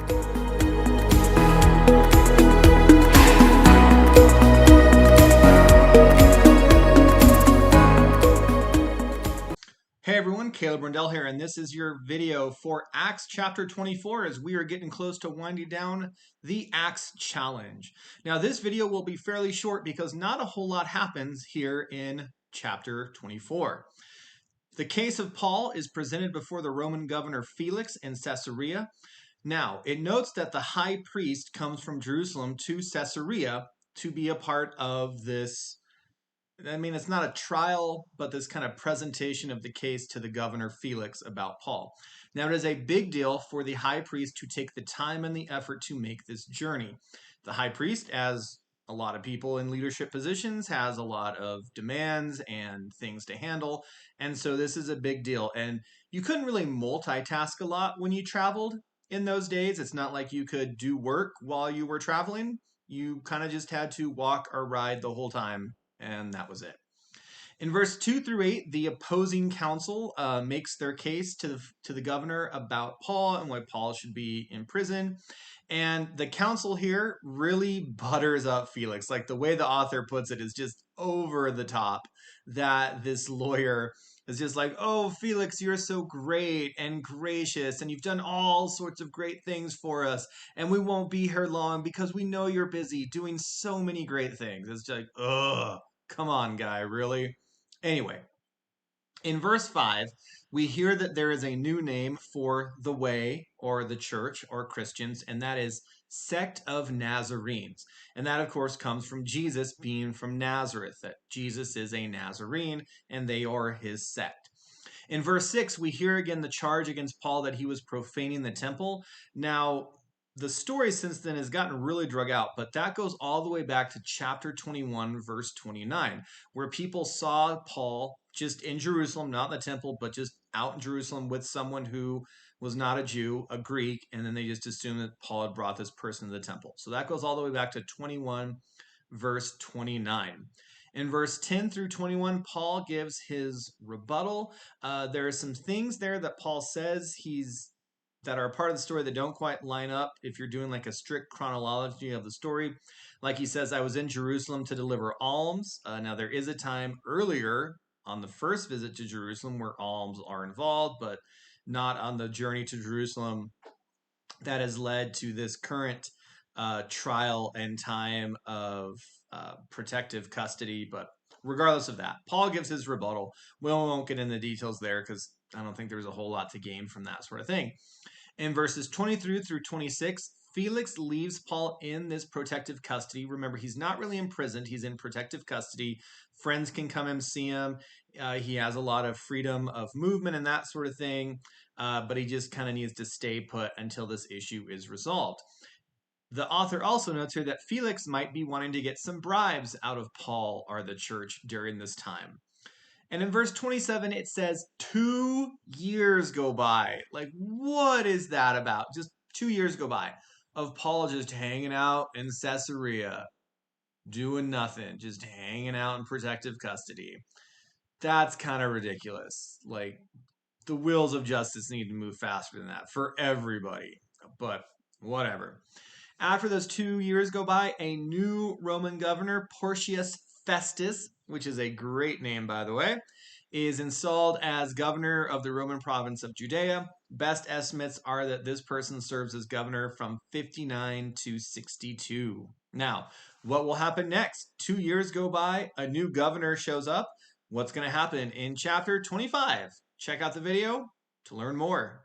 Hey everyone, Caleb Rundell here, and this is your video for Acts chapter 24 as we are getting close to winding down the Acts Challenge. Now, this video will be fairly short because not a whole lot happens here in chapter 24. The case of Paul is presented before the Roman governor Felix in Caesarea. Now, it notes that the high priest comes from Jerusalem to Caesarea to be a part of this. It's not a trial, but this kind of presentation of the case to the governor Felix about Paul. Now, it is a big deal for the high priest to take the time and the effort to make this journey. The high priest, as a lot of people in leadership positions, has a lot of demands and things to handle. And so this is a big deal. And you couldn't really multitask a lot when you traveled in those days. It's not like you could do work while you were traveling. You kind of just had to walk or ride the whole time, and that was it. In verse 2 through 8, the opposing counsel makes their case to the governor about Paul and why Paul should be in prison. And the counsel here really butters up Felix. Like, the way the author puts it is just over the top, that this lawyer is just like, oh, Felix, you're so great and gracious, and you've done all sorts of great things for us, and we won't be here long because we know you're busy doing so many great things. It's just like, ugh, come on, guy, really? Anyway, in verse 5, we hear that there is a new name for the way or the church or Christians, and that is sect of Nazarenes. And that, of course, comes from Jesus being from Nazareth, that Jesus is a Nazarene and they are his sect. In verse 6, we hear again the charge against Paul that he was profaning the temple. Now, the story since then has gotten really drug out, but that goes all the way back to chapter 21, verse 29, where people saw Paul just in Jerusalem, not in the temple, but just out in Jerusalem with someone who was not a Jew, a Greek, and then they just assumed that Paul had brought this person to the temple. So that goes all the way back to 21, verse 29. In verse 10 through 21, Paul gives his rebuttal. There are some things there that Paul says that are part of the story that don't quite line up if you're doing like a strict chronology of the story. Like he says, I was in Jerusalem to deliver alms. Now, there is a time earlier on the first visit to Jerusalem where alms are involved, but not on the journey to Jerusalem that has led to this current trial and time of protective custody. But regardless of that, Paul gives his rebuttal. We won't get into the details there because I don't think there's a whole lot to gain from that sort of thing. In verses 23 through 26, Felix leaves Paul in this protective custody. Remember, he's not really imprisoned. He's in protective custody. Friends can come and see him. He has a lot of freedom of movement and that sort of thing, but he just kind of needs to stay put until this issue is resolved. The author also notes here that Felix might be wanting to get some bribes out of Paul or the church during this time. And in verse 27, it says 2 years go by. Like, what is that about? Just 2 years go by of Paul just hanging out in Caesarea, doing nothing, just hanging out in protective custody. That's kind of ridiculous. Like, the wheels of justice need to move faster than that for everybody. But whatever. After those 2 years go by, a new Roman governor, Porcius Festus, which is a great name, by the way, is installed as governor of the Roman province of Judea. Best estimates are that this person serves as governor from 59 to 62. Now, what will happen next? 2 years go by, a new governor shows up. What's going to happen in chapter 25? Check out the video to learn more.